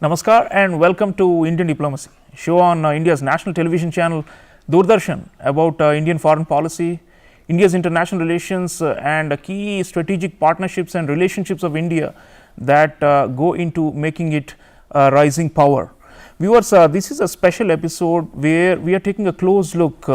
Namaskar and welcome to Indian Diplomacy, show on India's national television channel Doordarshan about Indian foreign policy, India's international relations and key strategic partnerships and relationships of India that go into making it a rising power. Viewers, this is a special episode where we are taking a close look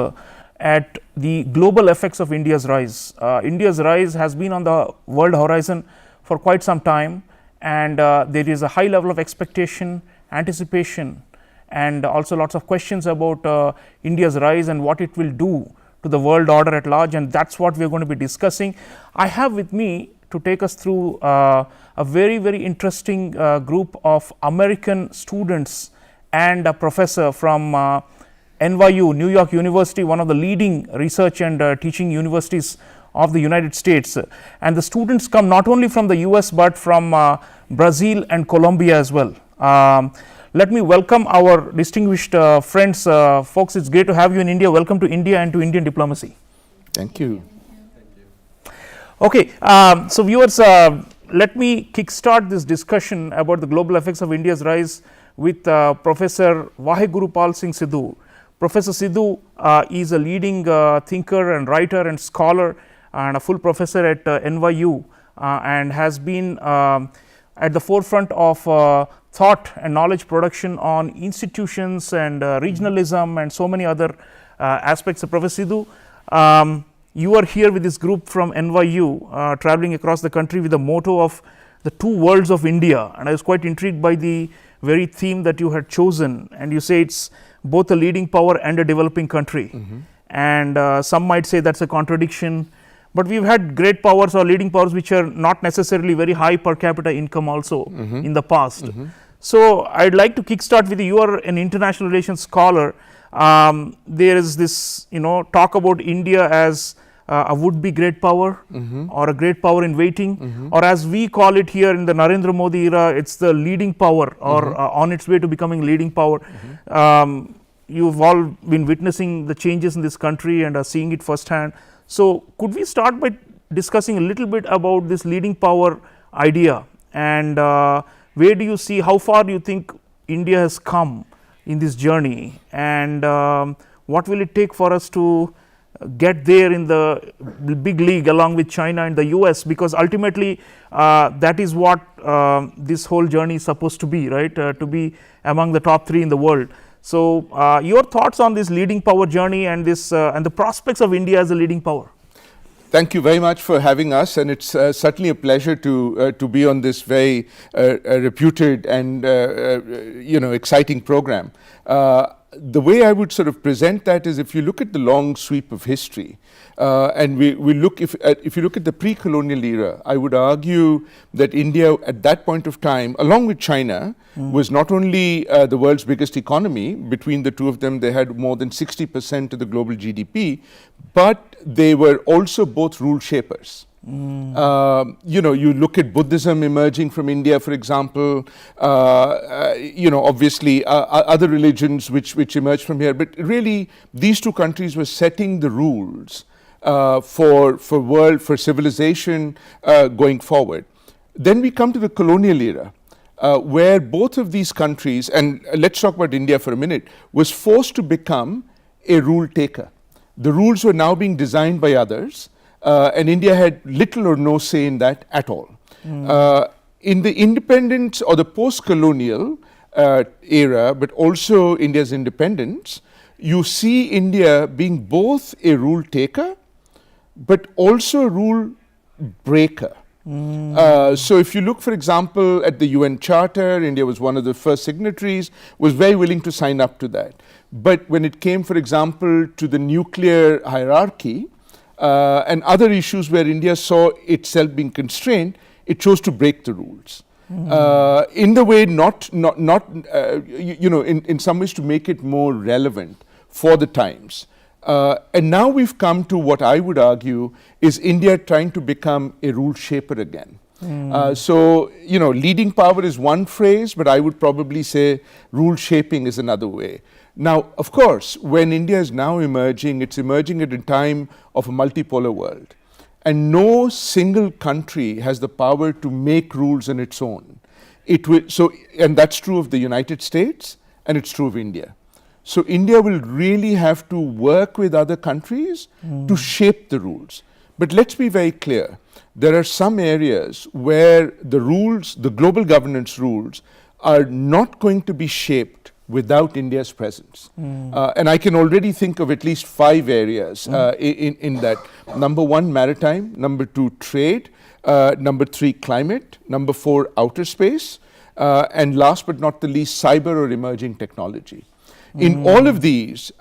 at the global effects of India's rise. India's rise has been on the world horizon for quite some time, and there is a high level of expectation, anticipation, and also lots of questions about India's rise and what it will do to the world order at large, and that's what we are going to be discussing. I have with me to take us through a very interesting group of American students and a professor from NYU, New York University, one of the leading research and teaching universities of the United States. And the students come not only from the US but from Brazil and Colombia as well. Let me welcome our distinguished friends. Folks, it's great to have you in India. Welcome to India and to Indian diplomacy. Thank you. Okay, so viewers, let me kickstart this discussion about the global effects of India's rise with Professor Vahegurupal Singh Sidhu. Professor Sidhu is a leading thinker and writer and scholar and a full professor at NYU and has been at the forefront of thought and knowledge production on institutions and regionalism and so many other aspects of Professor Sidhu. You are here with this group from NYU traveling across the country with the motto of the two worlds of India, and I was quite intrigued by the very theme that you had chosen, and you say it's both a leading power and a developing country. And some might say that's a contradiction, but we've had great powers or leading powers which are not necessarily very high per capita income also in the past. So I'd like to kickstart with you are an international relations scholar. There is this talk about India as a would-be great power or a great power in waiting, or as we call it here in the Narendra Modi era, it's the leading power or on its way to becoming leading power. You've all been witnessing the changes in this country and are seeing it firsthand. So could we start by discussing a little bit about this leading power idea, and where do you see, how far do you think India has come in this journey, and what will it take for us to get there in the big league along with China and the US, because ultimately that is what this whole journey is supposed to be, right? To be among the top three in the world. So your thoughts on this leading power journey and this and the prospects of India as a leading power? Thank you very much for having us, and it's certainly a pleasure to be on this very reputed and exciting program. The way I would sort of present that is, if you look at the long sweep of history, and we look if you look at the pre-colonial era, I would argue that India at that point of time, along with China, was not only the world's biggest economy. Between the two of them, they had more than 60% of the global GDP, but they were also both rule shapers. You look at Buddhism emerging from India, for example, obviously other religions which emerged from here, but really these two countries were setting the rules for civilization going forward. Then we come to the colonial era, where both of these countries, and let's talk about India for a minute, was forced to become a rule taker. The rules were now being designed by others, and India had little or no say in that at all. In the independence or the post-colonial era, but also India's independence, you see India being both a rule taker, but also a rule breaker. So if you look, for example, at the UN Charter, India was one of the first signatories, was very willing to sign up to that. But when it came, for example, to the nuclear hierarchy, and other issues where India saw itself being constrained, it chose to break the rules. In the way in some ways to make it more relevant for the times. And now we've come to what I would argue is India trying to become a rule shaper again. So, leading power is one phrase, but I would probably say rule shaping is another way. Now, of course, when India is now emerging, it's emerging at a time of a multipolar world. And no single country has the power to make rules on its own. it will. So, and that's true of the United States, and it's true of India. So India will really have to work with other countries to shape the rules. But let's be very clear. There are some areas where the rules, the global governance rules, are not going to be shaped without India's presence. And I can already think of at least 5 areas in that. Number 1, maritime. Number 2, trade. Number 3, climate. Number 4, outer space. And last but not the least, cyber or emerging technology. In all of these,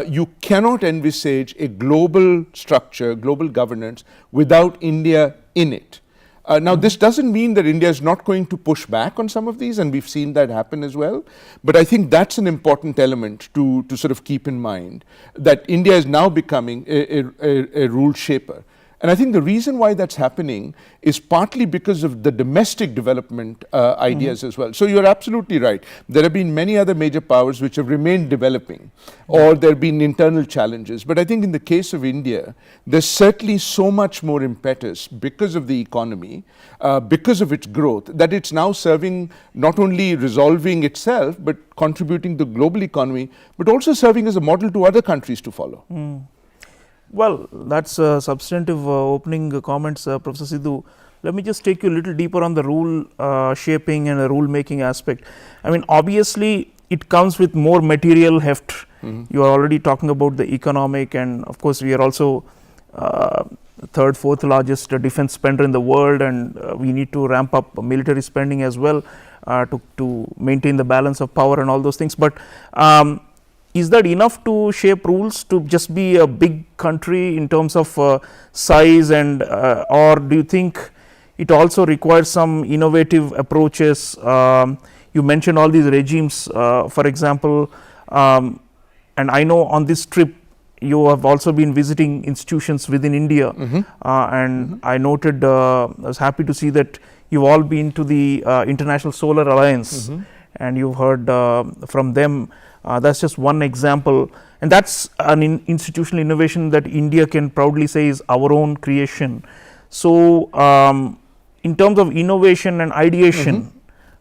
you cannot envisage a global structure, global governance, without India in it. Now, this doesn't mean that India is not going to push back on some of these, and we've seen that happen as well. But I think that's an important element to sort of keep in mind, that India is now becoming a rule shaper. And I think the reason why that's happening is partly because of the domestic development ideas as well. So you're absolutely right. There have been many other major powers which have remained developing, or there have been internal challenges. But I think in the case of India, there's certainly so much more impetus because of the economy, because of its growth, that it's now serving, not only resolving itself, but contributing to the global economy, but also serving as a model to other countries to follow. Well, that's substantive opening comments, Professor Sidhu. Let me just take you a little deeper on the rule shaping and the rule making aspect. I mean, obviously, it comes with more material heft. You are already talking about the economic, and of course, we are also 3rd, 4th largest defense spender in the world, and we need to ramp up military spending as well to maintain the balance of power and all those things. But is that enough to shape rules to just be a big country in terms of size, and or do you think it also requires some innovative approaches? You mentioned all these regimes, for example, and I know on this trip you have also been visiting institutions within India, and I noted, I was happy to see that you've all been to the International Solar Alliance, and you've heard from them. That's just one example, and that's an institutional innovation that India can proudly say is our own creation. So, in terms of innovation and ideation,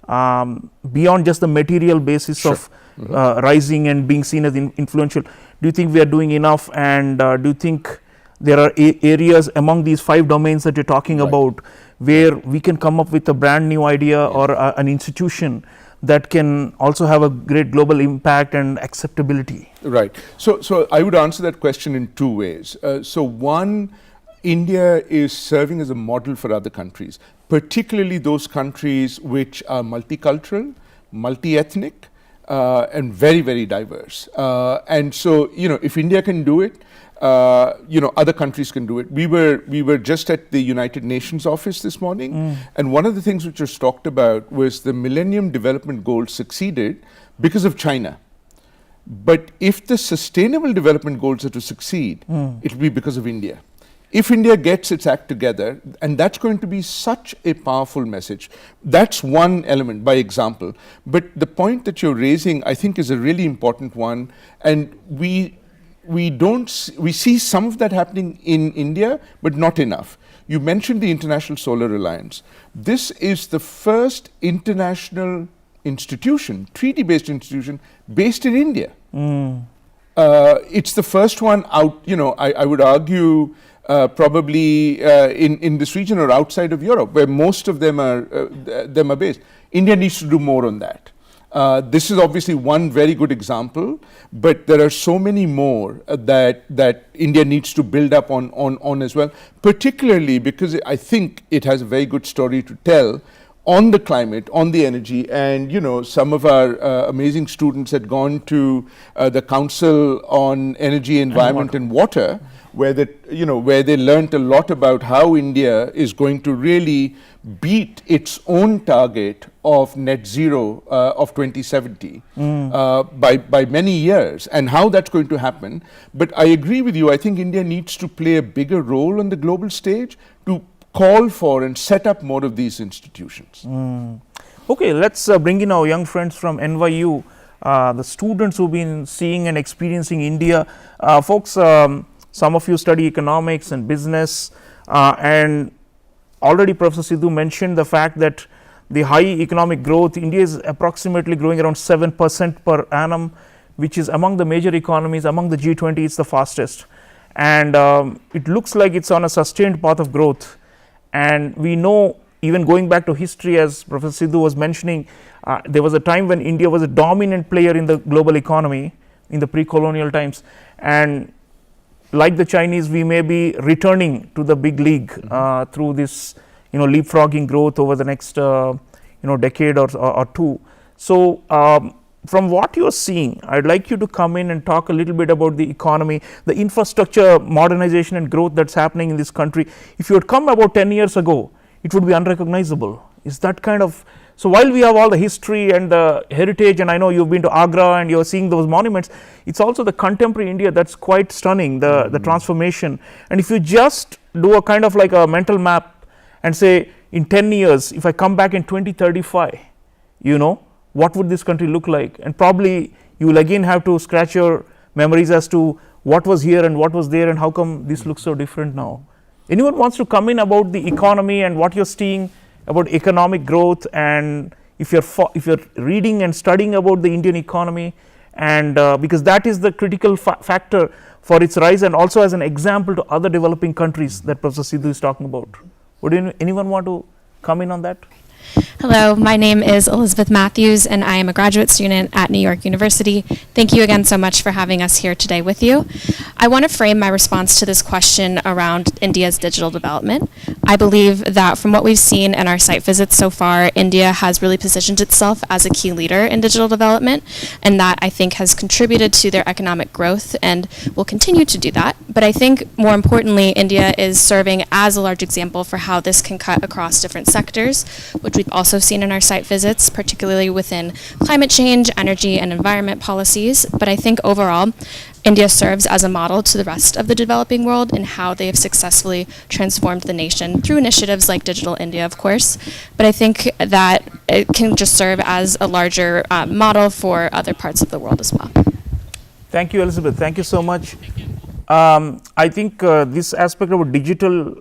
beyond just the material basis of rising and being seen as influential, do you think we are doing enough, and do you think there are areas among these 5 domains that you're talking about where we can come up with a brand new idea or an institution that can also have a great global impact and acceptability? Right. So I would answer that question in 2 ways. So one, India is serving as a model for other countries, particularly those countries which are multicultural, multi-ethnic, and very, very diverse. And so, if India can do it, other countries can do it. We were just at the United Nations office this morning, and one of the things which was talked about was the Millennium Development Goals succeeded because of China. But if the Sustainable Development Goals are to succeed, it will be because of India. If India gets its act together, and that's going to be such a powerful message. That's one element, by example. But the point that you're raising, I think, is a really important one, and we see some of that happening in India, but not enough. You mentioned the International Solar Alliance. This is the first international institution, treaty-based institution, based in India. It's the first one out, I would argue, probably in this region or outside of Europe, where most of them are based. India needs to do more on that. This is obviously one very good example, but there are so many more that India needs to build up on as well, particularly because I think it has a very good story to tell on the climate, on the energy, and some of our amazing students had gone to the Council on Energy, Environment and Water, where they learnt a lot about how India is going to really beat its own target of net zero of 2070 by many years, and how that's going to happen. But I agree with you. I think India needs to play a bigger role on the global stage to call for and set up more of these institutions. Okay, let's bring in our young friends from NYU, the students who've been seeing and experiencing India. Folks, some of you study economics and business, and already Professor Sidhu mentioned the fact that the high economic growth. India is approximately growing around 7% per annum, which is among the major economies, among the G20, it's the fastest. And it looks like it's on a sustained path of growth. And we know, even going back to history, as Professor Sidhu was mentioning, there was a time when India was a dominant player in the global economy in the pre-colonial times. And like the Chinese, we may be returning to the big league through this, leapfrogging growth over the next, decade or two. So, from what you're seeing, I'd like you to come in and talk a little bit about the economy, the infrastructure modernization and growth that's happening in this country. If you had come about 10 years ago, it would be unrecognizable. Is that kind of, so while we have all the history and the heritage, and I know you've been to Agra and you're seeing those monuments, it's also the contemporary India that's quite stunning, the transformation. And if you just do a kind of like a mental map and say, in 10 years, if I come back in 2035, what would this country look like? And probably you will again have to scratch your memories as to what was here and what was there and how come this looks so different now. Anyone wants to come in about the economy and what you're seeing about economic growth, and if you're reading and studying about the Indian economy, and because that is the critical factor for its rise, and also as an example to other developing countries that Professor Sidhu is talking about. Would anyone want to come in on that? Hello, my name is Elizabeth Matthews, and I am a graduate student at New York University. Thank you again so much for having us here today with you. I want to frame my response to this question around India's digital development. I believe that from what we've seen in our site visits so far, India has really positioned itself as a key leader in digital development, and that I think has contributed to their economic growth and will continue to do that. But I think more importantly, India is serving as a large example for how this can cut across different sectors, which we've also seen in our site visits, particularly within climate change, energy, and environment policies. But I think overall, India serves as a model to the rest of the developing world in how they have successfully transformed the nation through initiatives like Digital India, of course. But I think that it can just serve as a larger model for other parts of the world as well. Thank you, Elizabeth. Thank you so much. I think this aspect of digital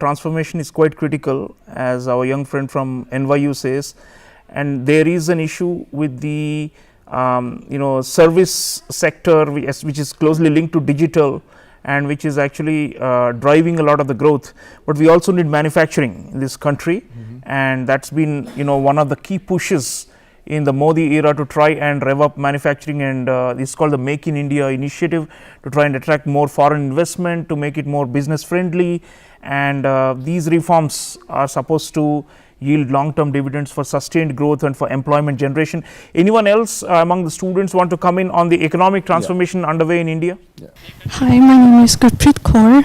transformation is quite critical, as our young friend from NYU says, and there is an issue with the service sector which is closely linked to digital and which is actually driving a lot of the growth. But we also need manufacturing in this country, and that's been one of the key pushes in the Modi era to try and rev up manufacturing, and this is called the Make in India initiative, to try and attract more foreign investment, to make it more business friendly, and these reforms are supposed to yield long-term dividends for sustained growth and for employment generation. Anyone else among the students want to come in on the economic transformation underway in India? Hi, my name is Gurpreet Kaur.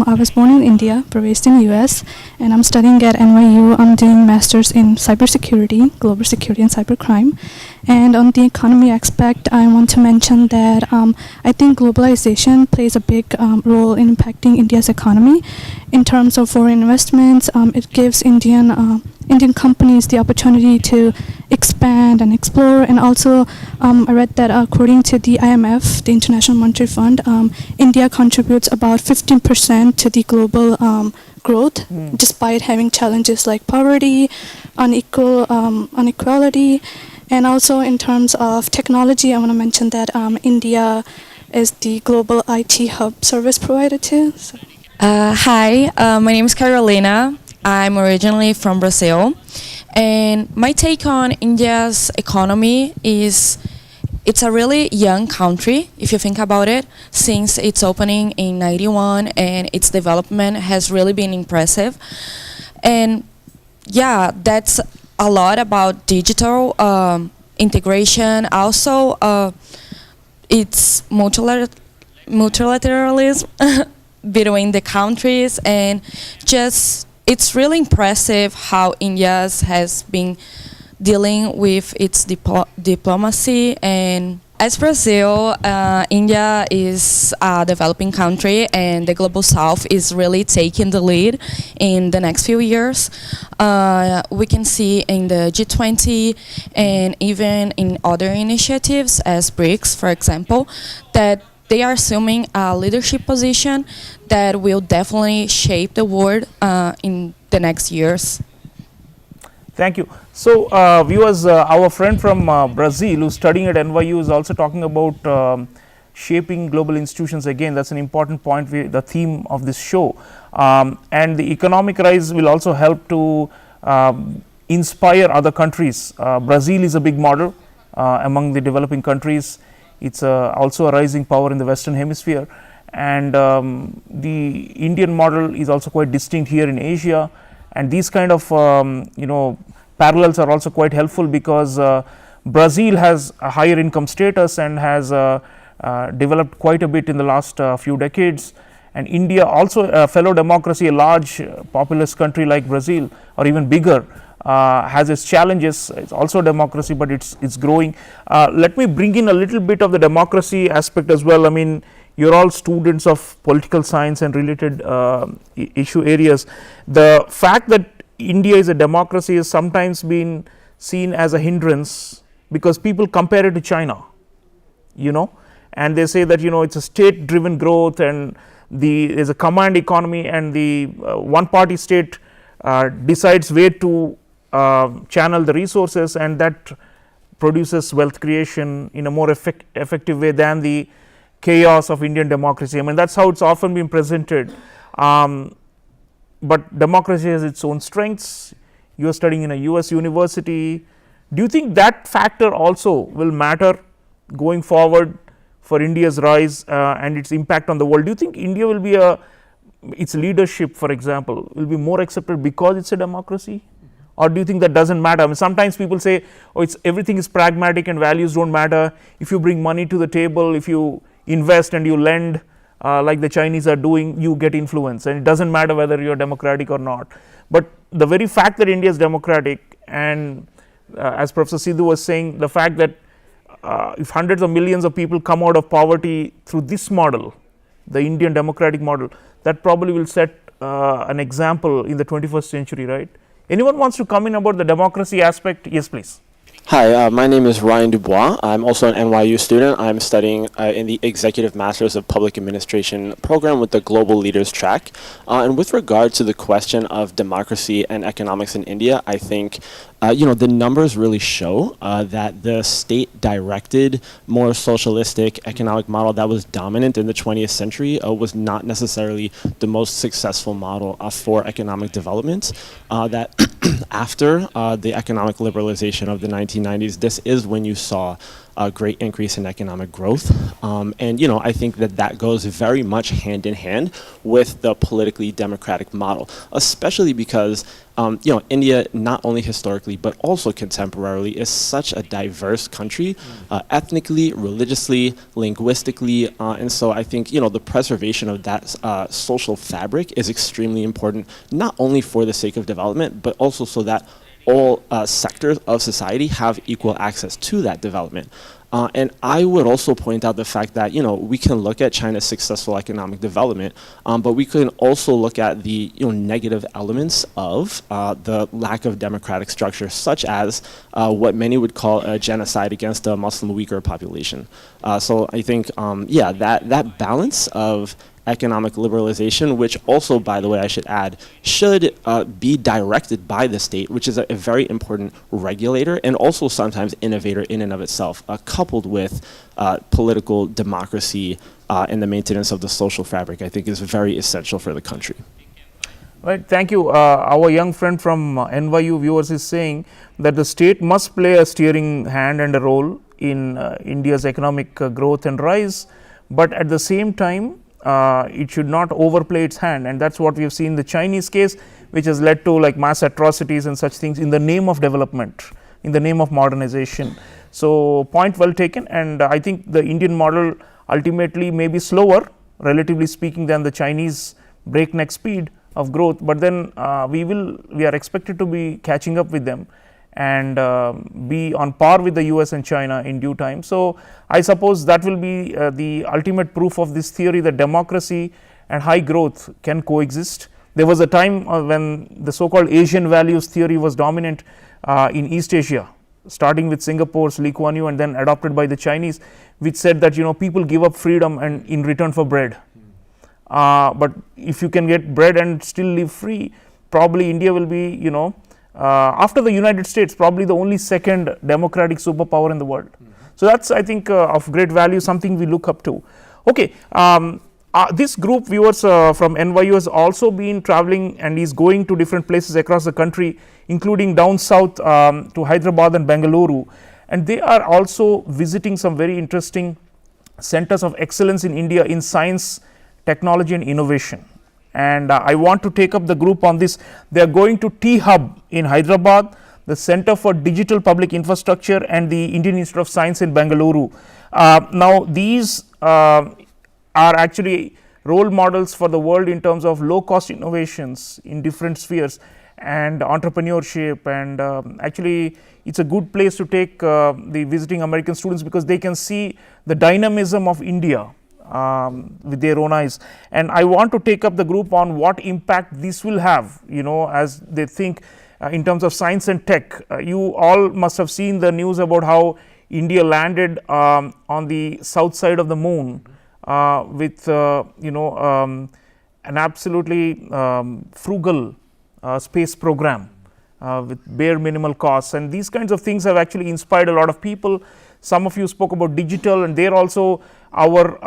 I was born in India, but raised in US, and I'm studying at NYU. I'm doing masters in cybersecurity, global security and cybercrime. And on the economy aspect, I want to mention that I think globalization plays a big role in impacting India's economy. In terms of foreign investments, it gives Indian companies the opportunity to expand and explore. And also, I read that according to the IMF, the International Monetary Fund, India contributes about 15% to the global growth, despite having challenges like poverty, inequality. And also in terms of technology, I want to mention that India is the global IT hub service provider too. Hi, my name is Carolina. I'm originally from Brazil, and my take on India's economy is it's a really young country, if you think about it, since its opening in '91, and its development has really been impressive. And yeah, that's a lot about digital integration. Also, it's multilateralism between the countries, and just it's really impressive how India has been dealing with its diplomacy. And as Brazil, India is a developing country, and the Global South is really taking the lead in the next few years. We can see in the G20 and even in other initiatives as BRICS, for example, that they are assuming a leadership position that will definitely shape the world in the next years. Thank you. So, viewers, our friend from Brazil who's studying at NYU is also talking about shaping global institutions. Again, that's an important point, the theme of this show. And the economic rise will also help to inspire other countries. Brazil is a big model among the developing countries. It's also a rising power in the Western Hemisphere. And the Indian model is also quite distinct here in Asia. And these kind of parallels are also quite helpful because Brazil has a higher income status and has developed quite a bit in the last few decades, and India also a fellow democracy, a large populous country like Brazil or even bigger, has its challenges. It's also a democracy, but it's growing. Let me bring in a little bit of the democracy aspect as well. I mean, you're all students of political science and related issue areas. The fact that India is a democracy has sometimes been seen as a hindrance because people compare it to China, and they say that it's a state driven growth and there's a command economy, and the one party state decides where to channel the resources, and that produces wealth creation in a more effective way than the chaos of Indian democracy. I mean, that's how it's often been presented. But democracy has its own strengths. You are studying in a US university. Do you think that factor also will matter going forward for India's rise and its impact on the world? Do you think India will be its leadership, for example, will be more accepted because it's a democracy? Or do you think that doesn't matter? I mean, sometimes people say, oh, everything is pragmatic and values don't matter. If you bring money to the table, if you invest and you lend like the Chinese are doing, you get influence, and it doesn't matter whether you're democratic or not. But the very fact that India is democratic, and as Professor Sidhu was saying, the fact that if hundreds of millions of people come out of poverty through this model, the Indian democratic model, that probably will set an example in the 21st century, right? Anyone wants to come in about the democracy aspect? Yes, please. Hi, my name is Ryan Dubois. I'm also an NYU student. I'm studying in the Executive Masters of Public Administration program with the Global Leaders track. And with regard to the question of democracy and economics in India, I think the numbers really show that the state-directed, more socialistic economic model that was dominant in the 20th century was not necessarily the most successful model for economic development. That after the economic liberalization of the 1990s, this is when you saw a great increase in economic growth. And I think that goes very much hand in hand with the politically democratic model, especially because India, not only historically but also contemporarily, is such a diverse country, ethnically, religiously, linguistically, and so I think the preservation of that social fabric is extremely important, not only for the sake of development, but also so that all sectors of society have equal access to that development. And I would also point out the fact that, we can look at China's successful economic development, but we can also look at the negative elements of the lack of democratic structure, such as what many would call a genocide against the Muslim Uyghur population. So I think, that balance of economic liberalization, which also, by the way, I should add, should be directed by the state, which is a very important regulator and also sometimes innovator in and of itself, coupled with political democracy and the maintenance of the social fabric, I think is very essential for the country. Right, thank you. Our young friend from NYU viewers is saying that the state must play a steering hand and a role in India's economic growth and rise, but at the same time, it should not overplay its hand, and that's what we have seen in the Chinese case, which has led to like mass atrocities and such things in the name of development, in the name of modernization. So point well taken, and I think the Indian model ultimately may be slower, relatively speaking, than the Chinese breakneck speed of growth, but then we are expected to be catching up with them and be on par with the US and China in due time. So I suppose that will be the ultimate proof of this theory that democracy and high growth can coexist. There was a time when the so-called Asian values theory was dominant in East Asia, starting with Singapore's Lee Kuan Yew and then adopted by the Chinese, which said that people give up freedom and in return for bread. But if you can get bread and still live free, probably India will be after the United States, probably the only second democratic superpower in the world. So that's, I think, of great value, something we look up to. Okay, this group viewers from NYU has also been traveling and is going to different places across the country, including down south to Hyderabad and Bengaluru, and they are also visiting some very interesting centers of excellence in India in science, technology and innovation. And I want to take up the group on this. They are going to T-Hub in Hyderabad, the Center for Digital Public Infrastructure and the Indian Institute of Science in Bengaluru. Now these are actually role models for the world in terms of low cost innovations in different spheres and entrepreneurship, and actually it's a good place to take the visiting American students, because they can see the dynamism of India with their own eyes. And I want to take up the group on what impact this will have, as they think in terms of science and tech. You all must have seen the news about how India landed on the south side of the moon with an absolutely frugal space program with bare minimal costs, and these kinds of things have actually inspired a lot of people. Some of you spoke about digital, and there also our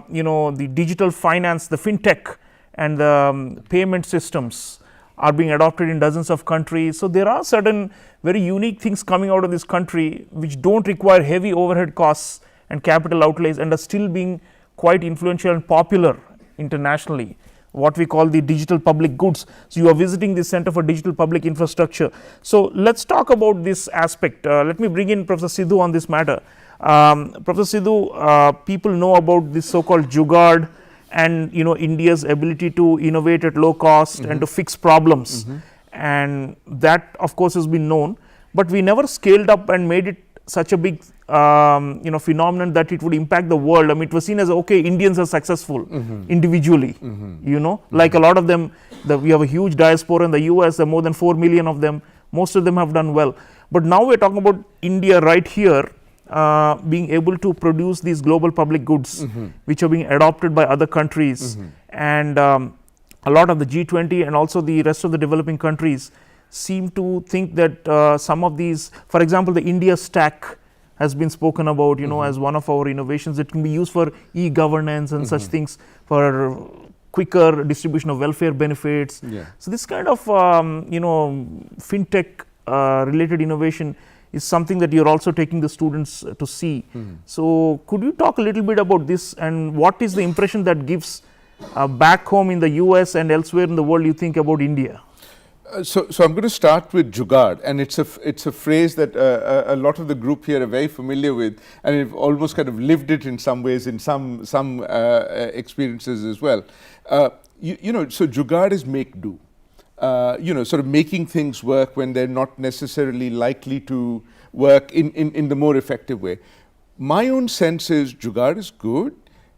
the digital finance, the fintech and the payment systems are being adopted in dozens of countries. So there are certain very unique things coming out of this country which don't require heavy overhead costs and capital outlays, and are still being quite influential and popular internationally, what we call the digital public goods. So you are visiting the Center for Digital Public Infrastructure. So let's talk about this aspect. Let me bring in Professor Sidhu on this matter. Professor Sidhu, people know about this so-called jugaad and India's ability to innovate at low cost and to fix problems, and that of course has been known, but we never scaled up and made it such a big phenomenon that it would impact the world. I mean, it was seen as, okay, Indians are successful individually, like a lot of them. We have a huge diaspora in the US, there are more than 4 million of them, most of them have done well. But now we're talking about India right here being able to produce these global public goods which are being adopted by other countries, and a lot of the G20 and also the rest of the developing countries seem to think that some of these, for example, the India stack has been spoken about as one of our innovations that can be used for e-governance and such things, for quicker distribution of welfare benefits. So this kind of fintech related innovation is something that you're also taking the students to see. So could you talk a little bit about this, and what is the impression that gives back home in the US and elsewhere in the world, you think, about India? So I'm going to start with jugaad, and it's a phrase that a lot of the group here are very familiar with, and we've almost kind of lived it in some ways, in some experiences as well. So jugaad is make do. Sort of making things work when they're not necessarily likely to work in the more effective way. My own sense is jugaad is good,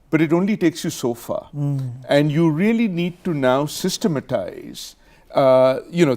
but it only takes you so far, and you really need to now systematize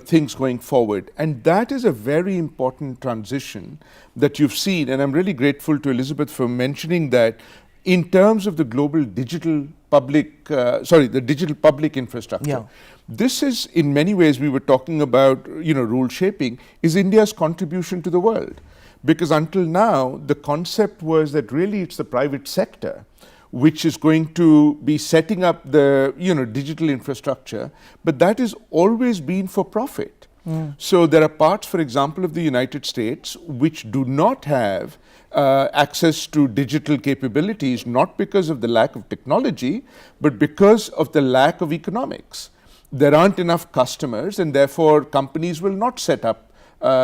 things going forward, and that is a very important transition that you've seen, and I'm really grateful to Elizabeth for mentioning that in terms of the global digital public, the digital public infrastructure. This is, in many ways, we were talking about, rule shaping, is India's contribution to the world, because until now the concept was that really it's the private sector which is going to be setting up the digital infrastructure, but that has always been for profit. So there are parts, for example, of the United States which do not have access to digital capabilities, not because of the lack of technology, but because of the lack of economics. There aren't enough customers, and therefore companies will not set up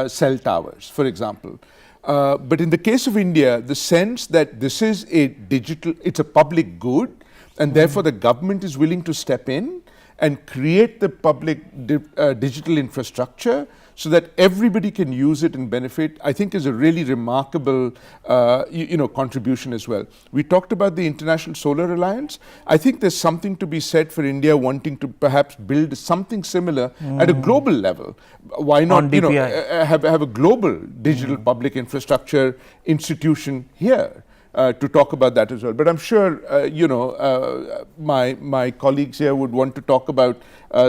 cell towers, for example. But in the case of India, the sense that this is it's a public good, and therefore the government is willing to step in and create the public digital infrastructure so that everybody can use it and benefit, I think is a really remarkable contribution as well. We talked about the International Solar Alliance. I think there's something to be said for India wanting to perhaps build something similar at a global level. Why not have a global digital public infrastructure institution here? to talk about that as well. But I'm sure my colleagues here would want to talk about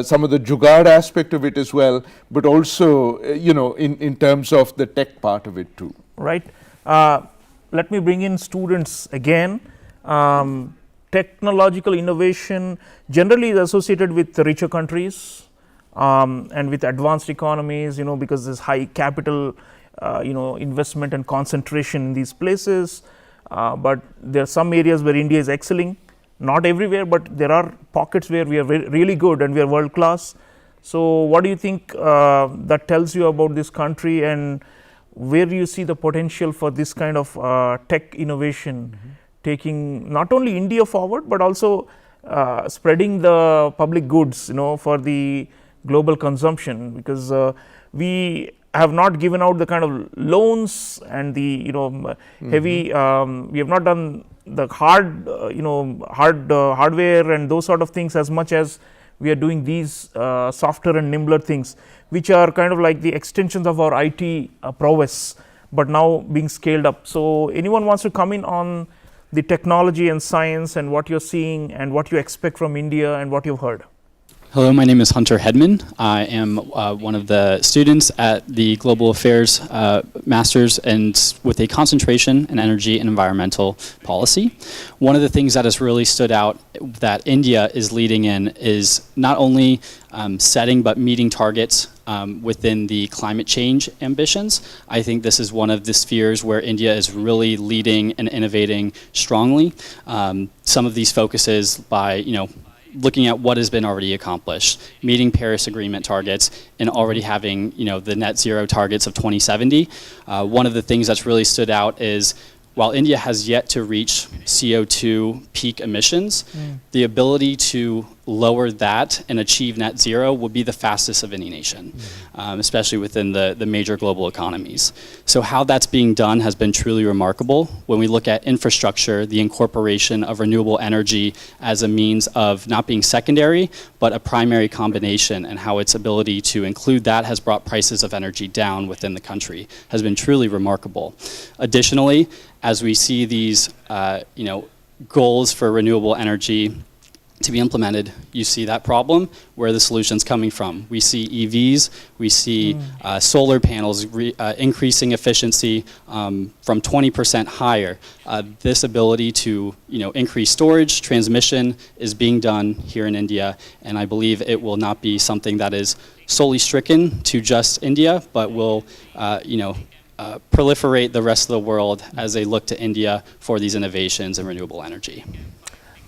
some of the jugaad aspect of it as well, but also in terms of the tech part of it too. Right. Let me bring in students again. Technological innovation generally is associated with the richer countries and with advanced economies, because there's high capital investment and concentration in these places. But there are some areas where India is excelling, not everywhere, but there are pockets where we are really good and we are world class. So what do you think that tells you about this country, and where do you see the potential for this kind of tech innovation taking not only India forward, but also spreading the public goods for the global consumption, because we have not given out the kind of loans and the heavy we have not done the hardware and those sort of things as much as we are doing these softer and nimbler things, which are kind of like the extensions of our IT prowess, but now being scaled up. So anyone wants to come in on the technology and science and what you're seeing and what you expect from India and what you've heard? Hello, my name is Hunter Hedman. I am one of the students at the Global Affairs Masters, and with a concentration in energy and environmental policy. One of the things that has really stood out that India is leading in is not only setting but meeting targets within the climate change ambitions. I think this is one of the spheres where India is really leading and innovating strongly. Some of these focuses by, looking at what has been already accomplished, meeting Paris Agreement targets, and already having, the net zero targets of 2070. One of the things that's really stood out is while India has yet to reach CO2 peak emissions, the ability to lower that and achieve net zero would be the fastest of any nation, especially within the major global economies. So how that's being done has been truly remarkable. When we look at infrastructure, the incorporation of renewable energy as a means of not being secondary, but a primary combination, and how its ability to include that has brought prices of energy down within the country has been truly remarkable. Additionally, as we see these goals for renewable energy to be implemented, you see that problem, where the solution's coming from. We see EVs, we see solar panels increasing efficiency from 20% higher. This ability to increase storage, transmission is being done here in India, and I believe it will not be something that is solely stricken to just India, but will proliferate the rest of the world as they look to India for these innovations in renewable energy.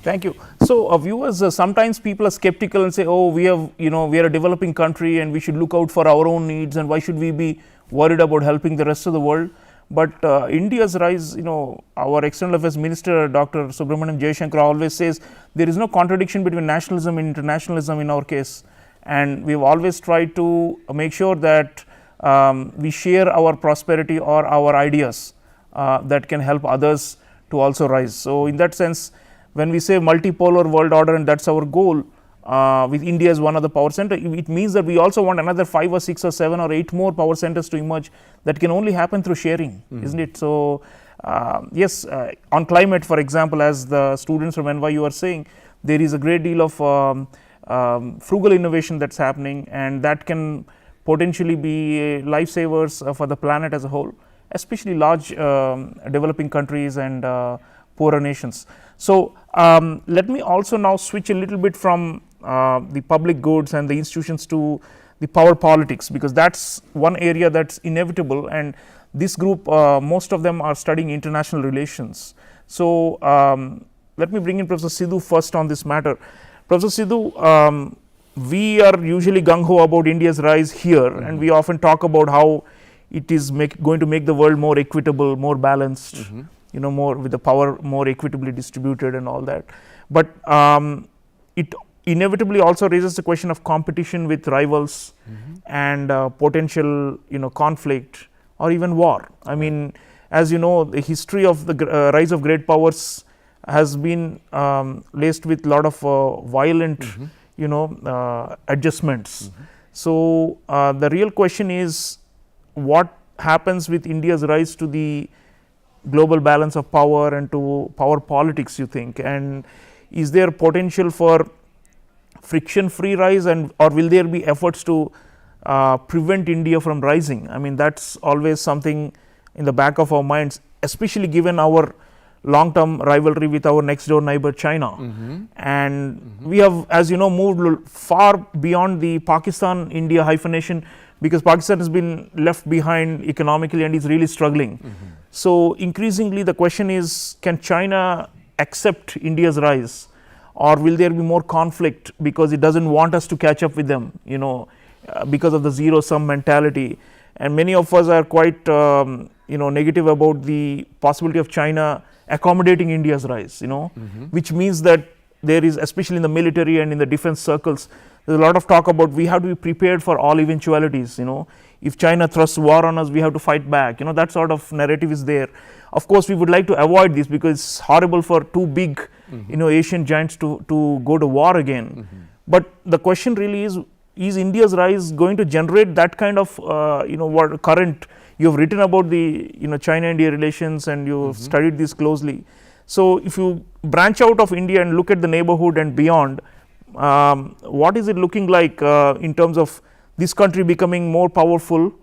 Thank you. So viewers, sometimes people are skeptical and say, oh, we are a developing country and we should look out for our own needs, and why should we be worried about helping the rest of the world? But India's rise, our External Affairs Minister, Dr. Subramaniam Jaishankar, always says there is no contradiction between nationalism and internationalism in our case. And we've always tried to make sure that we share our prosperity or our ideas that can help others to also rise. So in that sense, when we say multipolar world order and that's our goal, with India as one of the power center, it means that we also want another 5 or 6 or 7 or 8 more power centers to emerge. That can only happen through sharing, isn't it? So yes, on climate, for example, as the students from NYU are saying, there is a great deal of frugal innovation that's happening, and that can potentially be lifesavers for the planet as a whole, especially large developing countries and poorer nations. So let me also now switch a little bit from the public goods and the institutions to the power politics, because that's one area that's inevitable, and this group, most of them are studying international relations. So let me bring in Professor Sidhu first on this matter. Professor Sidhu, we are usually gung-ho about India's rise here, and we often talk about how it is going to make the world more equitable, more balanced, more with the power more equitably distributed and all that. But it inevitably also raises the question of competition with rivals and potential conflict or even war. I mean, as you know, the history of the rise of great powers has been laced with a lot of violent adjustments. So the real question is, what happens with India's rise to the global balance of power and to power politics, you think? And is there potential for friction free rise, and or will there be efforts to prevent India from rising? I mean, that's always something in the back of our minds, especially given our long term rivalry with our next door neighbor China. And we have, as you know, moved far beyond the Pakistan India hyphenation, because Pakistan has been left behind economically and is really struggling. So increasingly the question is, can China accept India's rise, or will there be more conflict because it doesn't want us to catch up with them, you know, because of the zero sum mentality? And many of us are quite negative about the possibility of China accommodating India's rise, which means that there is, especially in the military and in the defense circles, there's a lot of talk about we have to be prepared for all eventualities. If China thrusts war on us, we have to fight back. That sort of narrative is there. Of course, we would like to avoid this because it's horrible for two big Asian giants to go to war again. But the question really is India's rise going to generate that kind of what current? You've written about the China-India relations, and you've studied this closely. So if you branch out of India and look at the neighborhood and beyond, what is it looking like in terms of this country becoming more powerful,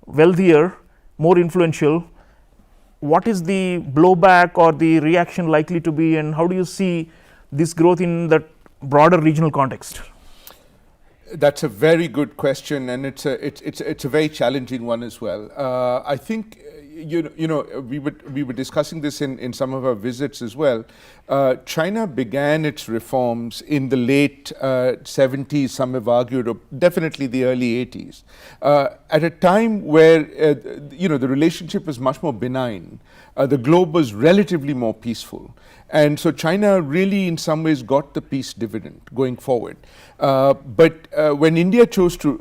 wealthier, more influential? What is the blowback or the reaction likely to be, and how do you see this growth in that broader regional context? That's a very good question, and it's a very challenging one as well. I think we were discussing this in some of our visits as well. China began its reforms in the late 70s, some have argued, or definitely the early 80s, at a time where the relationship was much more benign. The globe was relatively more peaceful. And so China really in some ways got the peace dividend going forward. But when India chose to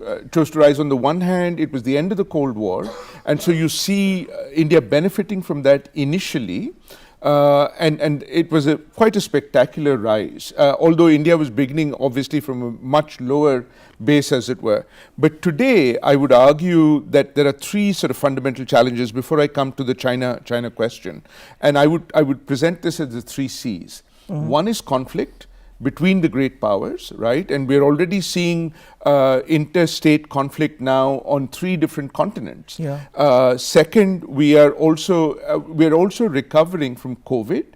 rise, on the one hand, it was the end of the Cold War. And so you see India benefiting from that initially. And it was quite a spectacular rise, although India was beginning obviously from a much lower base, as it were. But today, I would argue that there are three sort of fundamental challenges before I come to the China question. And I would present this as the three C's. One is conflict between the great powers, right? And we're already seeing interstate conflict now on three different continents. Second, we are also recovering from COVID.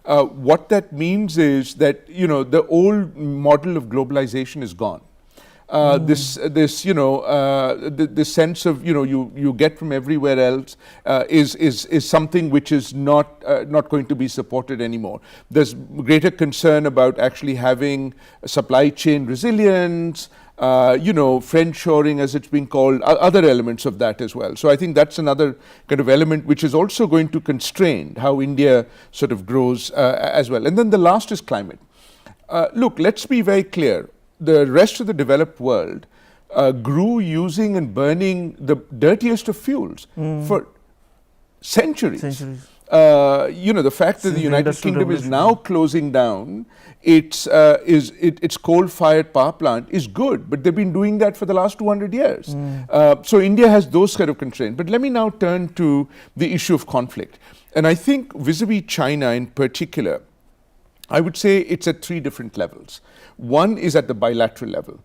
What that means is that the old model of globalization is gone. This sense of you get from everywhere else is something which is not going to be supported anymore. There's greater concern about actually having supply chain resilience, friendshoring, as it's being called, other elements of that as well. So I think that's another kind of element which is also going to constrain how India sort of grows as well. And then the last is climate. Look, let's be very clear. The rest of the developed world grew using and burning the dirtiest of fuels for centuries. The fact that the United Kingdom is now closing down its coal-fired power plant is good, but they've been doing that for the last 200 years. So India has those kind of constraints. But let me now turn to the issue of conflict. And I think vis-a-vis China in particular, I would say it's at three different levels. One is at the bilateral level,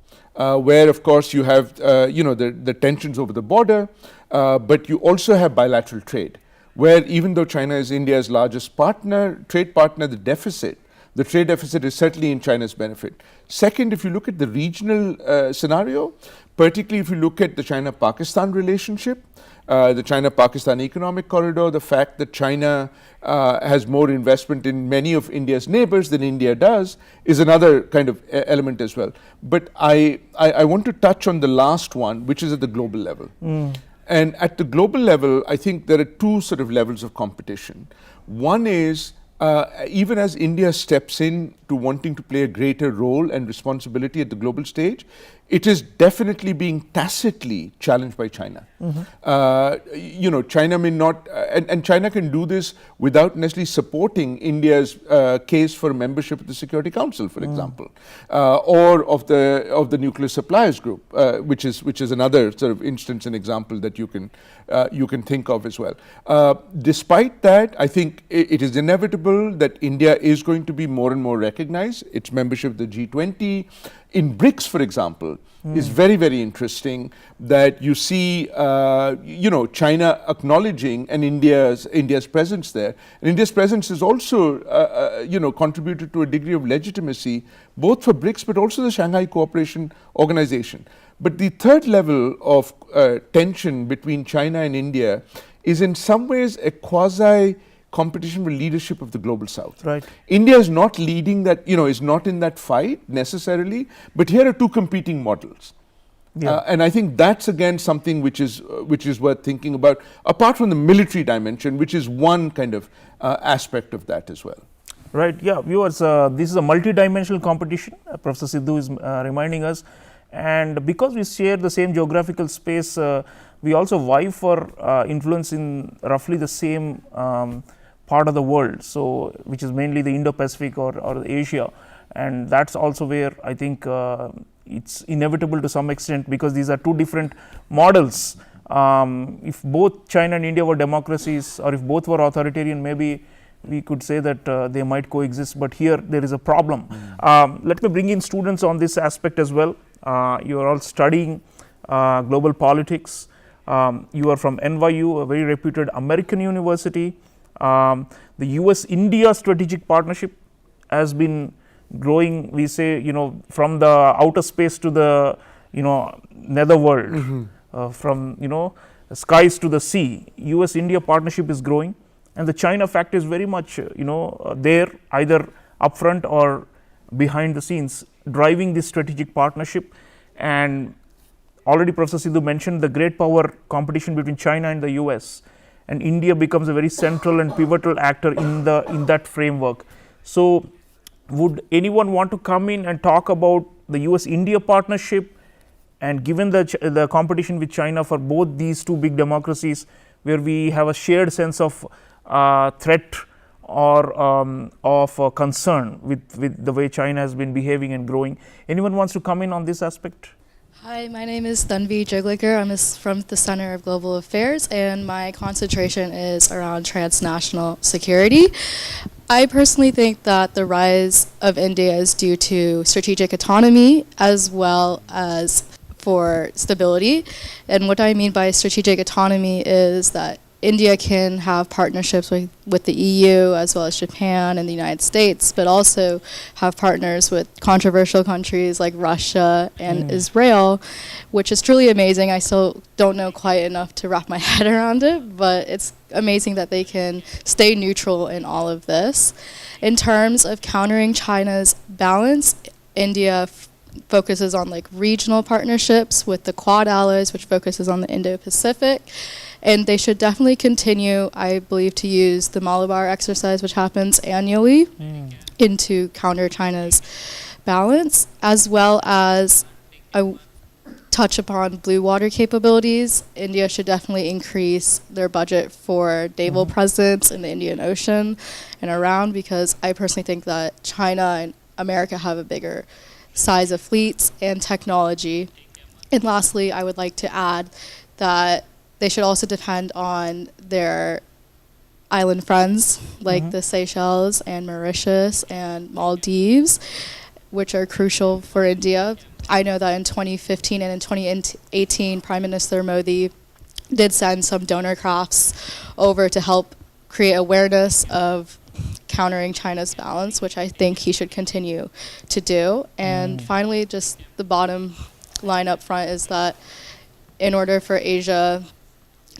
where of course you have the tensions over the border, but you also have bilateral trade, where even though China is India's largest trade partner, the trade deficit is certainly in China's benefit. Second, if you look at the regional scenario, particularly if you look at the China-Pakistan relationship, the China-Pakistan economic corridor, the fact that China has more investment in many of India's neighbors than India does is another kind of element as well. But I want to touch on the last one, which is at the global level. And at the global level, I think there are two sort of levels of competition. One is even as India steps in to wanting to play a greater role and responsibility at the global stage, it is definitely being tacitly challenged by China. China may not, and China can do this without necessarily supporting India's case for membership of the Security Council, for example, or of the nuclear suppliers group, which is another sort of instance and example that you can think of as well. Despite that, I think it is inevitable that India is going to be more and more recognized. Its membership of the G20. In BRICS, for example, is very, very interesting that you see, China acknowledging and India's presence there. And India's presence has also, contributed to a degree of legitimacy, both for BRICS, but also the Shanghai Cooperation Organization. But the third level of tension between China and India is in some ways a quasi competition for leadership of the global south. Right. India is not leading that, is not in that fight necessarily, but here are two competing models. Yeah. And I think that's again something which is worth thinking about, apart from the military dimension, which is one kind of aspect of that as well. Right. Yeah, viewers, this is a multi-dimensional competition. Professor Sidhu is reminding us, and because we share the same geographical space, we also vie for influence in roughly the same part of the world, so which is mainly the Indo-Pacific or Asia, and that's also where I think it's inevitable to some extent, because these are two different models. If both China and India were democracies, or if both were authoritarian, maybe we could say that they might coexist, but here there is a problem. Let me bring in students on this aspect as well. You are all studying global politics. You are from NYU, a very reputed American university. The US-India strategic partnership has been growing, we say, from the outer space to the, netherworld, from, skies to the sea. US-India partnership is growing, and the China factor is very much, there, either upfront or behind the scenes, driving this strategic partnership. And already Professor Sidhu mentioned the great power competition between China and the US, and India becomes a very central and pivotal actor in that framework. So would anyone want to come in and talk about the US-India partnership, and given the competition with China for both these two big democracies, where we have a shared sense of threat or of concern with the way China has been behaving and growing? Anyone wants to come in on this aspect? Hi, my name is Tanvi Jiglicker. I'm from the Center of Global Affairs, and my concentration is around transnational security. I personally think that the rise of India is due to strategic autonomy as well as for stability. And what I mean by strategic autonomy is that India can have partnerships with the EU as well as Japan and the United States, but also have partners with controversial countries like Russia and Israel, which is truly amazing. I still don't know quite enough to wrap my head around it, but it's amazing that they can stay neutral in all of this. In terms of countering China's balance, India focuses on regional partnerships with the Quad allies, which focuses on the Indo-Pacific. And they should definitely continue, I believe, to use the Malabar exercise, which happens annually, into counter China's balance, as well as I touch upon blue water capabilities. India should definitely increase their budget for naval presence in the Indian Ocean and around, because I personally think that China and America have a bigger size of fleets and technology. And lastly, I would like to add that they should also depend on their island friends like the Seychelles and Mauritius and Maldives, which are crucial for India. I know that in 2015 and in 2018, Prime Minister Modi did send some donor crafts over to help create awareness of countering China's balance, which I think he should continue to do. And finally, just the bottom line up front is that in order for Asia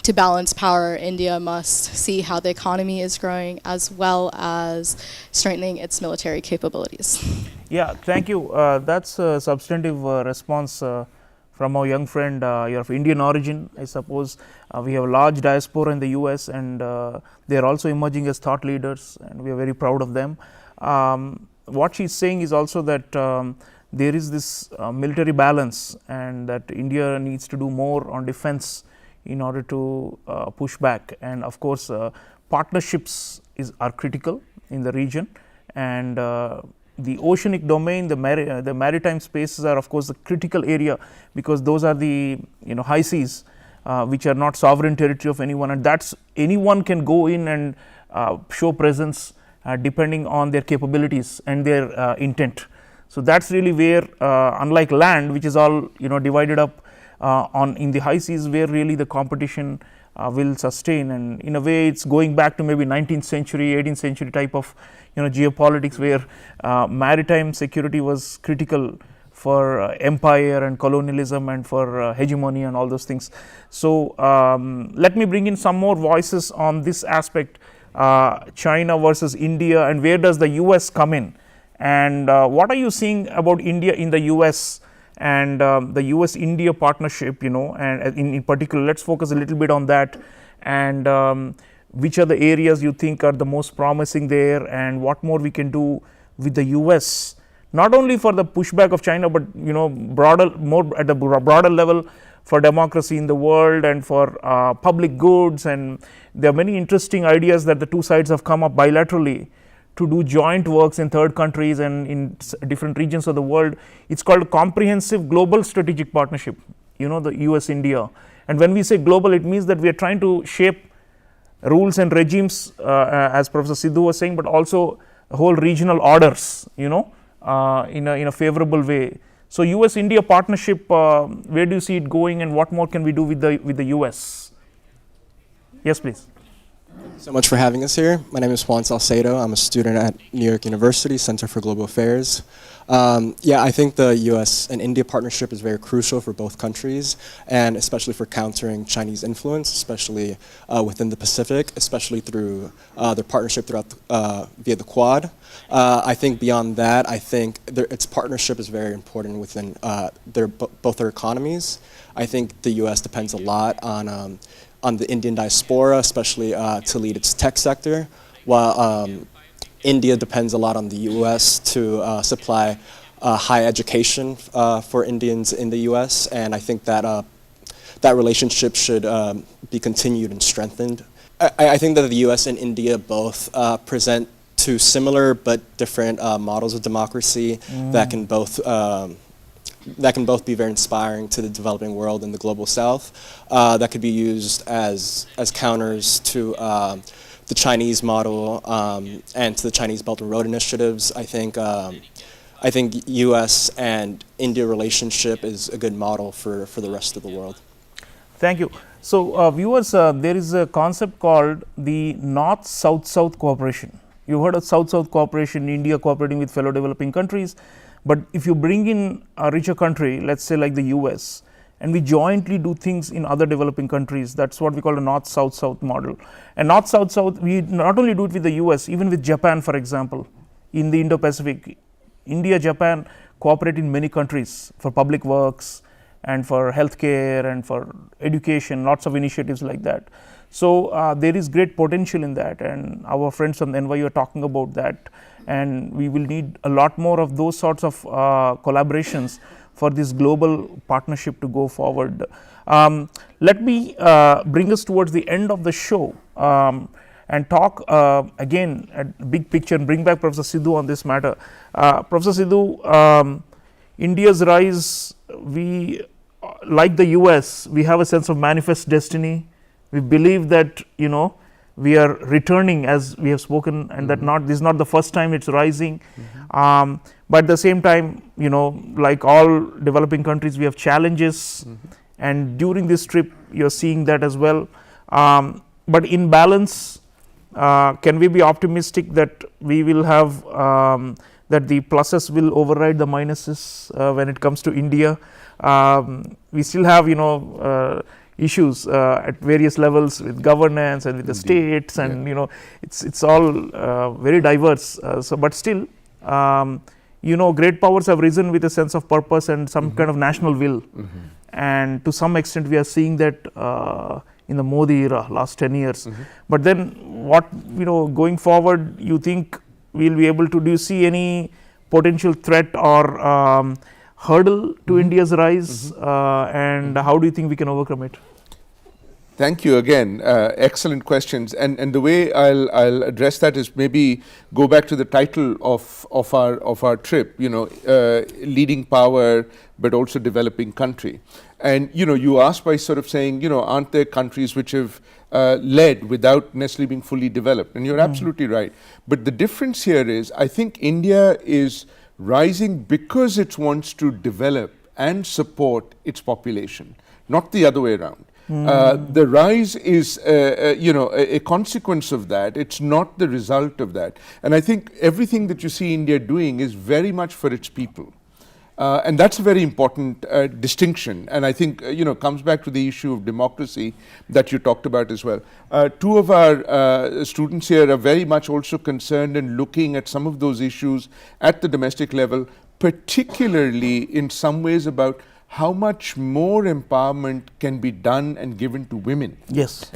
to balance power, India must see how the economy is growing as well as strengthening its military capabilities. Yeah, thank you. That's a substantive response from our young friend. You're of Indian origin, I suppose. We have a large diaspora in the US, and they are also emerging as thought leaders, and we are very proud of them. What she's saying is also that there is this military balance, and that India needs to do more on defense in order to push back. And of course, partnerships are critical in the region, and the oceanic domain, the maritime spaces are of course the critical area, because those are the high seas which are not sovereign territory of anyone, and that's anyone can go in and show presence depending on their capabilities and their intent. So that's really where, unlike land, which is all divided up in the high seas, where really the competition will sustain. And in a way, it's going back to maybe 19th century, 18th century type of geopolitics, where maritime security was critical for empire and colonialism and for hegemony and all those things. So let me bring in some more voices on this aspect, China versus India, and where does the US come in, and what are you seeing about India in the US and the US India partnership, and in particular, let's focus a little bit on that, and which are the areas you think are the most promising there, and what more we can do with the US, not only for the pushback of China, but more at a broader level for democracy in the world and for public goods. And there are many interesting ideas that the two sides have come up bilaterally to do joint works in third countries and in different regions of the world. It's called a comprehensive global strategic partnership, the US India. And when we say global, it means that we are trying to shape rules and regimes, as Professor Sidhu was saying, but also whole regional orders, in a favorable way. So US India partnership, where do you see it going, and what more can we do with the US? Yes, please. Thanks so much for having us here. My name is Juan Salcedo. I'm a student at New York University Center for Global Affairs. I think the US and India partnership is very crucial for both countries, and especially for countering Chinese influence, especially within the Pacific, especially through their partnership via the Quad. I think beyond that, I think its partnership is very important within both their economies. I think the US depends a lot on the Indian diaspora, especially to lead its tech sector, while India depends a lot on the US to supply high education for Indians in the US, and I think that that relationship should be continued and strengthened. I think that the US and India both present two similar but different models of democracy that can both be very inspiring to the developing world and the global South, that could be used as counters to the Chinese model and to the Chinese Belt and Road initiatives. I think U.S. and India relationship is a good model for the rest of the world. Thank you. So viewers, there is a concept called the North-South-South cooperation. You heard of South-South cooperation, India cooperating with fellow developing countries. But if you bring in a richer country, let's say like the US, and we jointly do things in other developing countries, that's what we call a North-South-South model. And North-South-South, we not only do it with the US, even with Japan, for example, in the Indo-Pacific. India, Japan cooperate in many countries for public works and for healthcare and for education, lots of initiatives like that. So there is great potential in that, and our friends from the NYU are talking about that, and we will need a lot more of those sorts of collaborations for this global partnership to go forward. Let me bring us towards the end of the show and talk again at big picture and bring back Professor Sidhu on this matter. Professor Sidhu, India's rise, we like the US, we have a sense of manifest destiny. We believe that we are returning, as we have spoken, and that this is not the first time it's rising. But at the same time, like all developing countries, we have challenges, and during this trip, you're seeing that as well. But in balance, can we be optimistic that we will have that the pluses will override the minuses when it comes to India? We still have issues at various levels with governance and with the states, and it's all very diverse. But still, great powers have risen with a sense of purpose and some kind of national will, and to some extent we are seeing that in the Modi era, last 10 years. But then, what going forward, you think we'll be able to? Do you see any potential threat or hurdle to India's rise, and how do you think we can overcome it? Thank you again. Excellent questions. And the way I'll address that is maybe go back to the title of our trip. Leading power, but also developing country. And you asked by sort of saying, aren't there countries which have led without necessarily being fully developed? And you're absolutely right. But the difference here is, I think India is rising because it wants to develop and support its population, not the other way around. The rise is, a consequence of that. It's not the result of that. And I think everything that you see India doing is very much for its people. And that's a very important distinction. And I think, comes back to the issue of democracy that you talked about as well. Two of our students here are very much also concerned and looking at some of those issues at the domestic level, particularly in some ways about how much more empowerment can be done and given to women. Yes.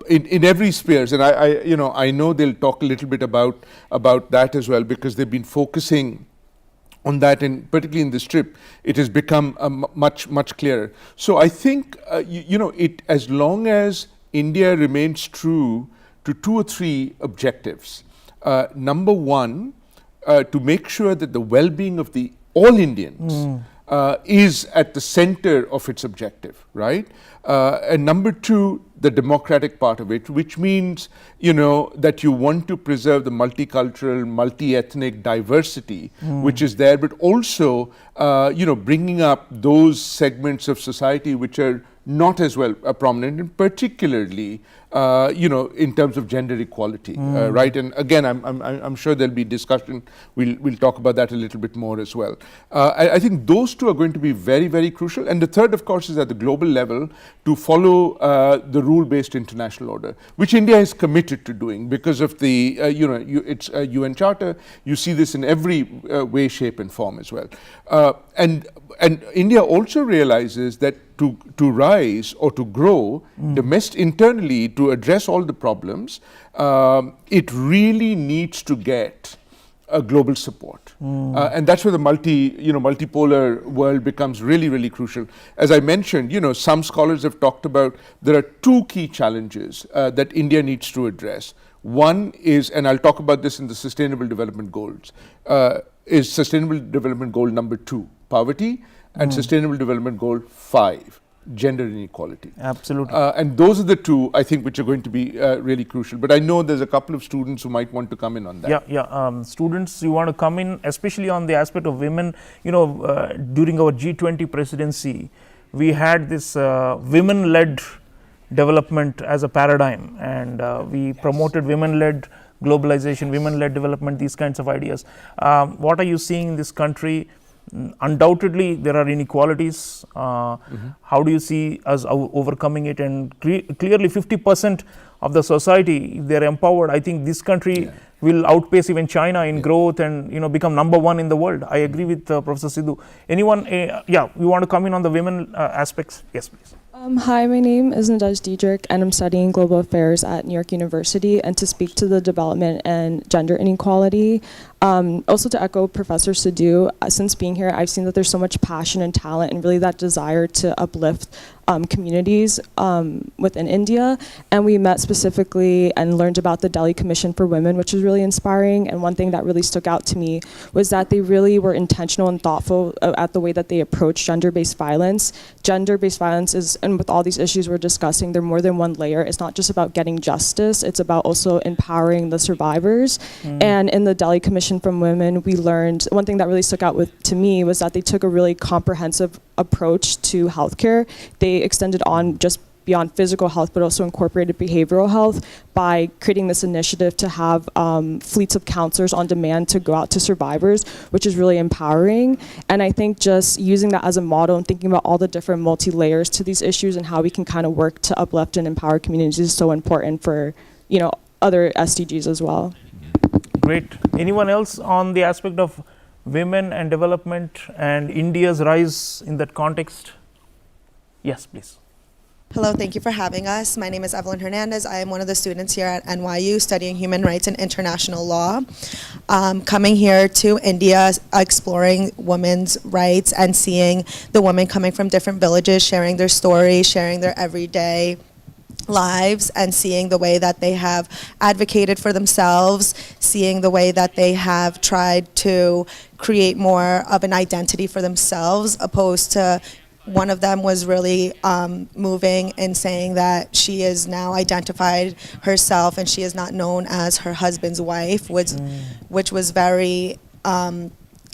In every spheres, and I know they'll talk a little bit about that as well, because they've been focusing on that, and particularly in this trip, it has become much clearer. So I think as long as India remains true to 2 or 3 objectives. Number one, to make sure that the well-being of all Indians is at the center of its objective, right? And number two, the democratic part of it, which means, that you want to preserve the multicultural, multi-ethnic diversity which is there, but also, bringing up those segments of society which are not as well prominent, and particularly, in terms of gender equality, right? And again, I'm sure there'll be discussion. We'll talk about that a little bit more as well. I think those two are going to be very, very crucial. And the third, of course, is at the global level to follow the rule-based international order, which India is committed to doing because of the its UN Charter. You see this in every way, shape, and form as well. And India also realizes that to rise or to grow internally, to address all the problems, it really needs to get a global support. And that's where the multipolar world becomes really, really crucial. As I mentioned, some scholars have talked about there are 2 key challenges that India needs to address. One is, and I'll talk about this in the Sustainable Development Goals, is Sustainable Development Goal number 2, poverty, and Sustainable Development Goal 5, gender inequality. Absolutely. And those are the 2, I think, which are going to be really crucial. But I know there's a couple of students who might want to come in on that. Students, you want to come in, especially on the aspect of women. During our G20 presidency, we had this women-led development as a paradigm, and we promoted women-led globalization, women-led development, these kinds of ideas. What are you seeing in this country? Undoubtedly, there are inequalities. How do you see us overcoming it? And clearly, 50% of the society, if they're empowered, I think this country will outpace even China in growth and become number 1 in the world. I agree with Professor Sidhu. Anyone? We want to come in on the women aspects. Yes, please. Hi, my name is Nadej Diedrich, and I'm studying global affairs at New York University. And to speak to the development and gender inequality, also to echo Professor Sidhu, since being here, I've seen that there's so much passion and talent and really that desire to uplift communities within India. And we met specifically and learned about the Delhi Commission for Women, which was really inspiring. And one thing that really stuck out to me was that they really were intentional and thoughtful at the way that they approached gender-based violence. Gender-based violence is, and with all these issues we're discussing, they're more than one layer. It's not just about getting justice, it's about also empowering the survivors. And in the Delhi Commission from Women, we learned, one thing that really stuck out to me was that they took a really comprehensive approach to healthcare. They extended on just beyond physical health, but also incorporated behavioral health by creating this initiative to have fleets of counselors on demand to go out to survivors, which is really empowering. And I think just using that as a model and thinking about all the different multi-layers to these issues and how we can kind of work to uplift and empower communities is so important for, other SDGs as well. Great. Anyone else on the aspect of women and development and India's rise in that context? Yes, please. Hello, thank you for having us. My name is Evelyn Hernandez. I am one of the students here at NYU studying human rights and international law. Coming here to India, exploring women's rights and seeing the women coming from different villages, sharing their stories, sharing their everyday lives, and seeing the way that they have advocated for themselves, seeing the way that they have tried to create more of an identity for themselves, opposed to one of them was really moving in saying that she is now identified herself and she is not known as her husband's wife, which was very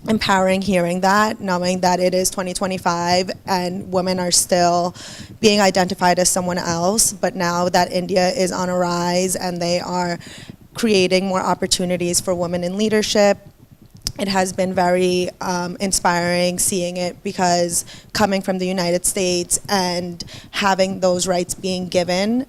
empowering hearing that, knowing that it is 2025 and women are still being identified as someone else, but now that India is on a rise and they are creating more opportunities for women in leadership, it has been very inspiring seeing it, because coming from the United States and having those rights being given,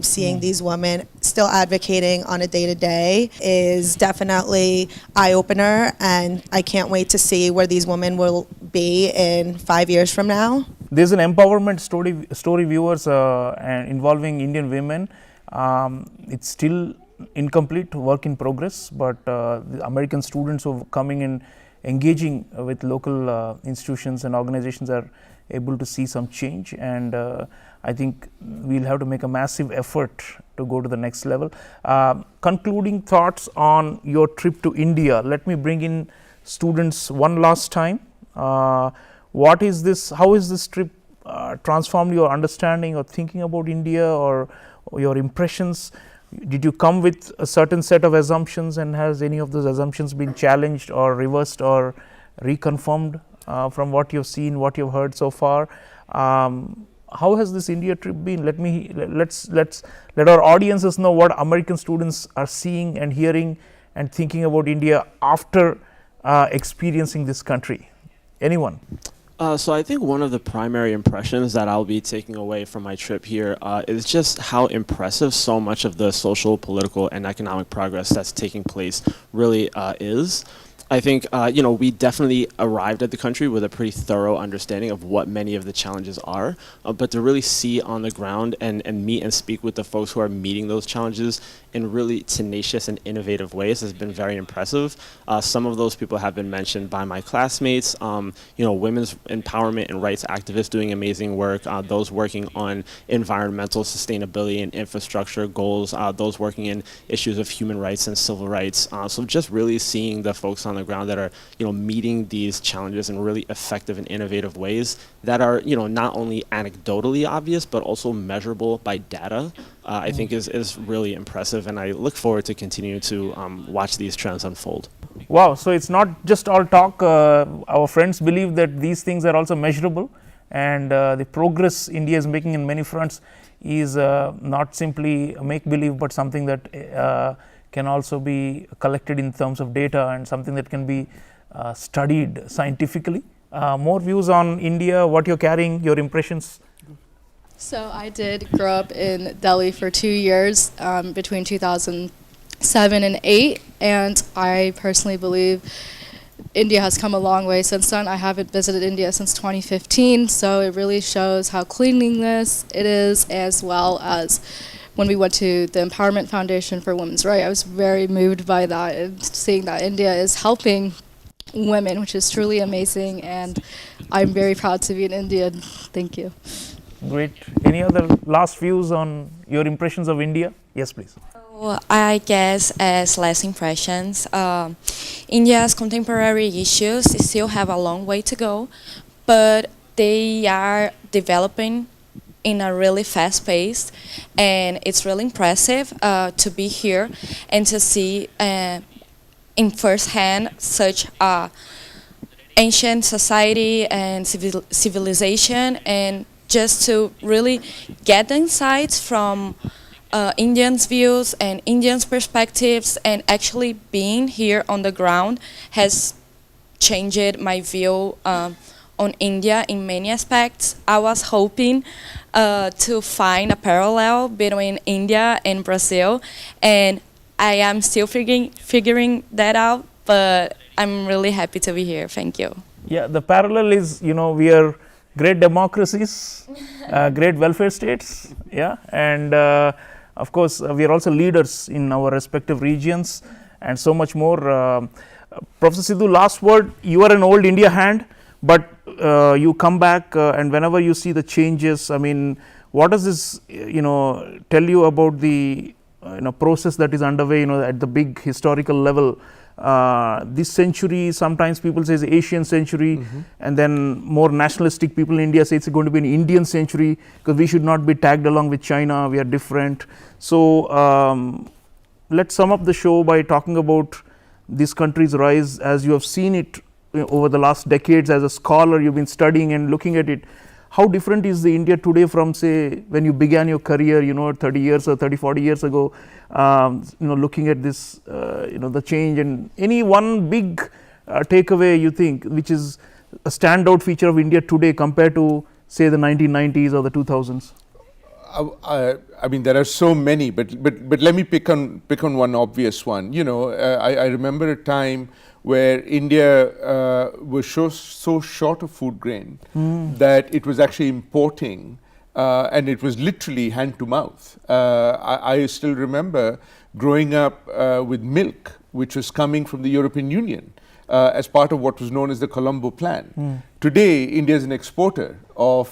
seeing these women still advocating on a day-to-day is definitely eye-opener, and I can't wait to see where these women will be in 5 years from now. There's an empowerment story viewers and involving Indian women. It's still incomplete, work in progress, but the American students who are coming and engaging with local institutions and organizations are able to see some change, and I think we'll have to make a massive effort to go to the next level. Concluding thoughts on your trip to India. Let me bring in students one last time. What is this? How is this trip transformed your understanding or thinking about India, or your impressions? Did you come with a certain set of assumptions, and has any of those assumptions been challenged or reversed or reconfirmed from what you've seen, what you've heard so far? How has this India trip been? Let our audiences know what American students are seeing and hearing and thinking about India after experiencing this country. Anyone? So I think one of the primary impressions that I'll be taking away from my trip here is just how impressive so much of the social, political, and economic progress that's taking place really is. I think, we definitely arrived at the country with a pretty thorough understanding of what many of the challenges are, but to really see on the ground and meet and speak with the folks who are meeting those challenges in really tenacious and innovative ways has been very impressive. Some of those people have been mentioned by my classmates, women's empowerment and rights activists doing amazing work, those working on environmental sustainability and infrastructure goals, those working in issues of human rights and civil rights. So just really seeing the folks on the ground that are, meeting these challenges in really effective and innovative ways that are, not only anecdotally obvious, but also measurable by data, I think is really impressive. And I look forward to continue to watch these trends unfold. Wow, so it's not just all talk. Our friends believe that these things are also measurable, and the progress India is making in many fronts is not simply make-believe, but something that can also be collected in terms of data and something that can be studied scientifically. More views on India, what you're carrying, your impressions? So I did grow up in Delhi for 2 years between 2007 and 2008, and I personally believe India has come a long way since then. I haven't visited India since 2015, so it really shows how cleanliness it is, as well as when we went to the Empowerment Foundation for Women's Rights. I was very moved by that, and seeing that India is helping women, which is truly amazing, and I'm very proud to be an Indian. Thank you. Great. Any other last views on your impressions of India? Yes, please. I guess as last impressions, India's contemporary issues still have a long way to go, but they are developing in a really fast pace, and it's really impressive to be here and to see in first hand such a ancient society and civilization, and just to really get the insights from Indians' views and Indians' perspectives, and actually being here on the ground has changed my view on India in many aspects. I was hoping to find a parallel between India and Brazil, and I am still figuring that out, but I'm really happy to be here. Thank you. Yeah, the parallel is, we are great democracies, great welfare states, yeah, and of course we are also leaders in our respective regions and so much more. Professor Sidhu, last word. You are an old India hand, but you come back and whenever you see the changes, I mean, what does this tell you about the process that is underway at the big historical level? This century, sometimes people say is the Asian century, and then more nationalistic people in India say it's going to be an Indian century because we should not be tagged along with China, we are different. So let's sum up the show by talking about this country's rise as you have seen it over the last decades. As a scholar, you've been studying and looking at it. How different is the India today from, say, when you began your career 30 years or 30-40 years ago, looking at this the change, and any one big takeaway you think which is a standout feature of India today compared to, say, the 1990s or the 2000s? I mean, there are so many, but let me pick on one obvious one. I remember a time where India was so short of food grain that it was actually importing, and it was literally hand to mouth. I still remember growing up with milk, which was coming from the European Union as part of what was known as the Colombo Plan. Today, India is an exporter of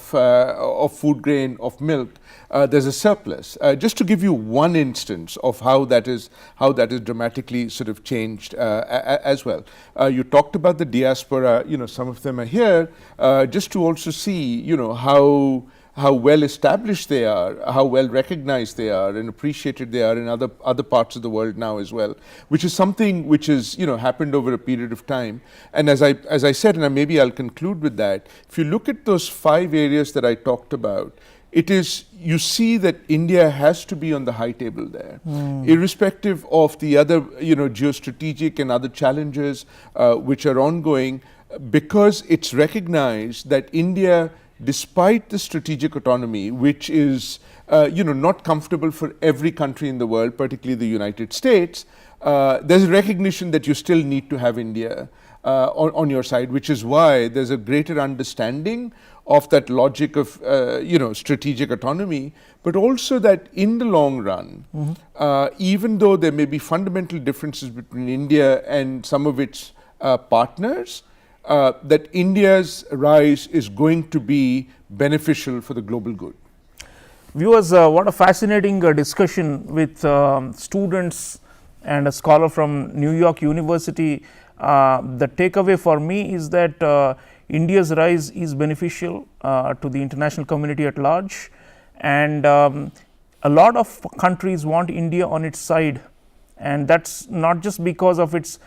food grain, of milk. There's a surplus. Just to give you one instance of how that is dramatically sort of changed as well. You talked about the diaspora. Some of them are here. Just to also see, how well established they are, how well recognized they are and appreciated they are in other parts of the world now as well, which is something which has happened over a period of time. And as I said, and maybe I'll conclude with that, if you look at those 5 areas that I talked about, you see that India has to be on the high table there, irrespective of the other geostrategic and other challenges which are ongoing, because it's recognized that India, despite the strategic autonomy, which is not comfortable for every country in the world, particularly the United States, there's a recognition that you still need to have India on your side, which is why there's a greater understanding of that logic of strategic autonomy, but also that in the long run, even though there may be fundamental differences between India and some of its partners, that India's rise is going to be beneficial for the global good. Viewers, what a fascinating discussion with students and a scholar from New York University. The takeaway for me is that India's rise is beneficial to the international community at large, and a lot of countries want India on its side, and that's not just because of its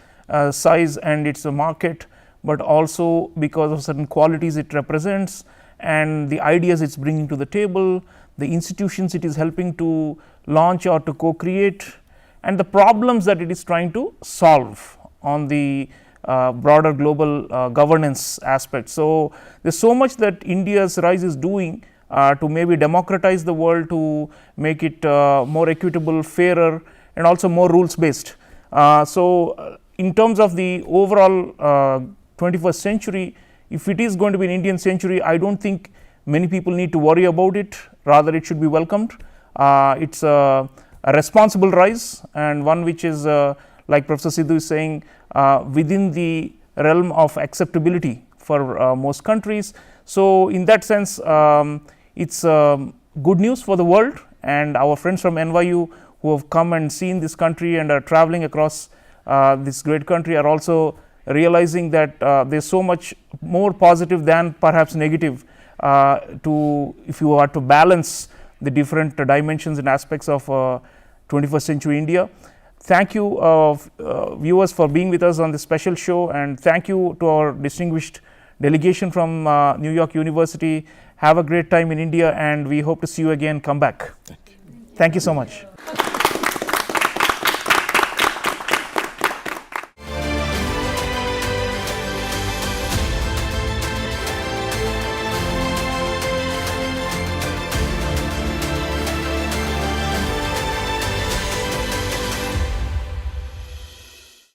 size and its market, but also because of certain qualities it represents and the ideas it's bringing to the table, the institutions it is helping to launch or to co-create, and the problems that it is trying to solve on the broader global governance aspect. So there's so much that India's rise is doing to maybe democratize the world, to make it more equitable, fairer, and also more rules based. So in terms of the overall 21st century, if it is going to be an Indian century, I don't think many people need to worry about it. Rather, it should be welcomed. It's a responsible rise, and one which is, like Professor Sidhu is saying, within the realm of acceptability for most countries. So in that sense, it's good news for the world, and our friends from NYU who have come and seen this country and are traveling across this great country are also realizing that there's so much more positive than perhaps negative if you are to balance the different dimensions and aspects of 21st century India. Thank you viewers for being with us on this special show, and thank you to our distinguished delegation from New York University. Have a great time in India, and we hope to see you again. Come back. Thank you so much.